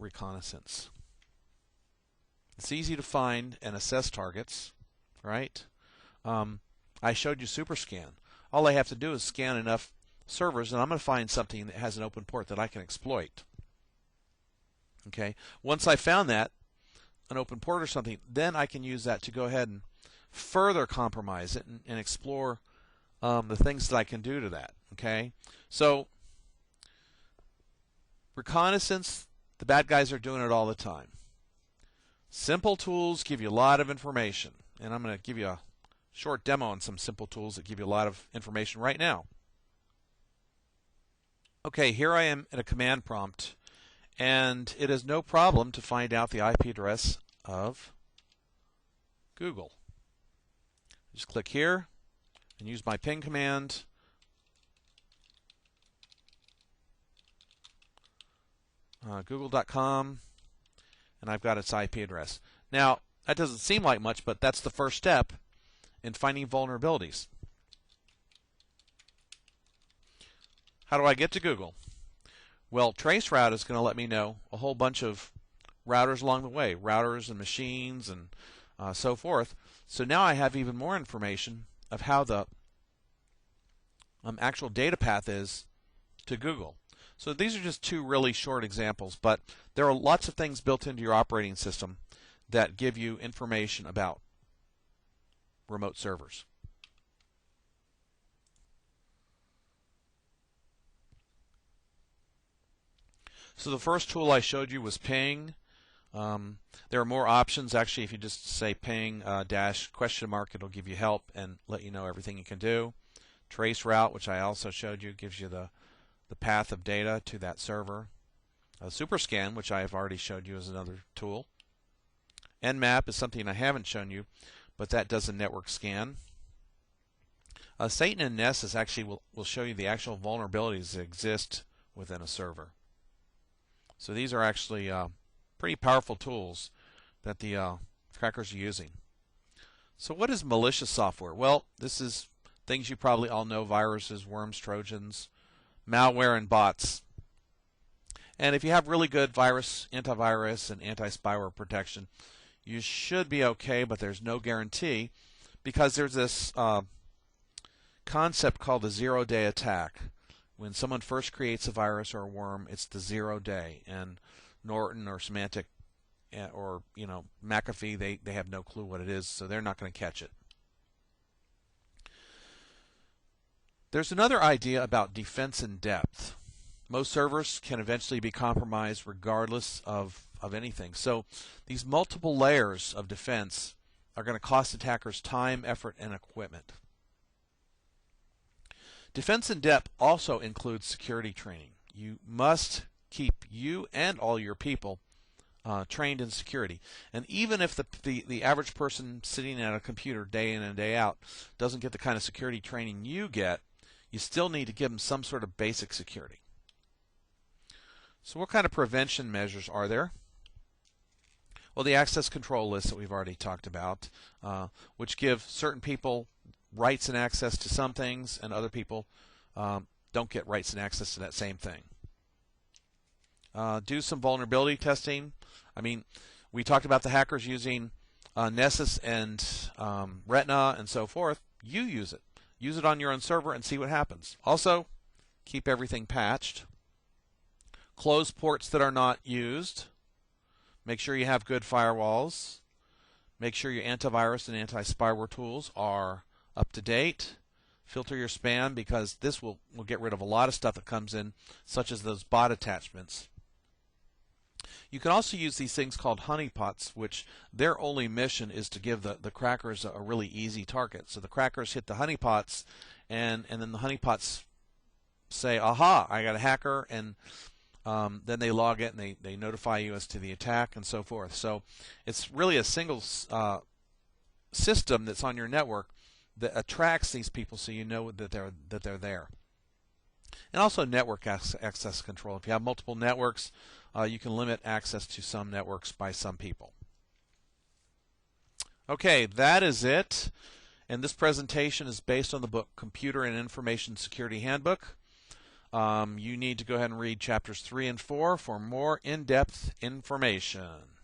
reconnaissance. It's easy to find and assess targets, right? I showed you SuperScan. All I have to do is scan enough servers, and I'm going to find something that has an open port that I can exploit. Okay. Once I found that, an open port or something, then I can use that to go ahead and further compromise it and explore the things that I can do to that. Okay. So reconnaissance, the bad guys are doing it all the time. Simple tools give you a lot of information, and I'm going to give you a short demo on some simple tools that give you a lot of information right now. Okay, here I am in a command prompt, and it is no problem to find out the IP address of Google. Just click here and use my ping command. Google.com, and I've got its IP address. Now, that doesn't seem like much, but that's the first step in finding vulnerabilities. How do I get to Google? Well, traceroute is going to let me know a whole bunch of routers along the way, routers and machines and so forth. So now I have even more information of how the actual data path is to Google. So these are just two really short examples, but there are lots of things built into your operating system that give you information about remote servers. So the first tool I showed you was ping. There are more options. Actually, if you just say ping dash question mark, it'll give you help and let you know everything you can do. Traceroute, which I also showed you, gives you the path of data to that server. SuperScan, which I have already showed you, is another tool. Nmap is something I haven't shown you, but that does a network scan. Satan and Nessus actually will show you the actual vulnerabilities that exist within a server. So these are actually pretty powerful tools that the crackers are using. So what is malicious software? Well, this is things you probably all know: viruses, worms, trojans, malware, and bots. And if you have really good antivirus, and anti-spyware protection, you should be okay, but there's no guarantee, because there's this concept called the zero-day attack. When someone first creates a virus or a worm, it's the 0 day, and Norton or Symantec or McAfee, they have no clue what it is, so they're not going to catch it. There's another idea about defense in depth. Most servers can eventually be compromised regardless of anything. So these multiple layers of defense are going to cost attackers time, effort, and equipment. Defense in depth also includes security training. You must keep you and all your people trained in security. And even if the average person sitting at a computer day in and day out doesn't get the kind of security training you get, you still need to give them some sort of basic security. So what kind of prevention measures are there? Well, the access control list that we've already talked about, which give certain people rights and access to some things, and other people don't get rights and access to that same thing. Do some vulnerability testing. I mean, we talked about the hackers using Nessus and Retina and so forth. You use it. Use it on your own server and see what happens. Also, keep everything patched. Close ports that are not used. Make sure you have good firewalls. Make sure your antivirus and anti-spyware tools are up to date. Filter your spam, because this will get rid of a lot of stuff that comes in, such as those bot attachments. You can also use these things called honeypots, which their only mission is to give the crackers a really easy target. So the crackers hit the honeypots, and then the honeypots say, aha, I got a hacker, and then they log it and they notify you as to the attack and so forth. So it's really a single system that's on your network that attracts these people, so you know that they're there. And also network access control. If you have multiple networks, you can limit access to some networks by some people. Okay, that is it. And this presentation is based on the book Computer and Information Security Handbook. you need to go ahead and read chapters 3 and 4 for more in-depth information.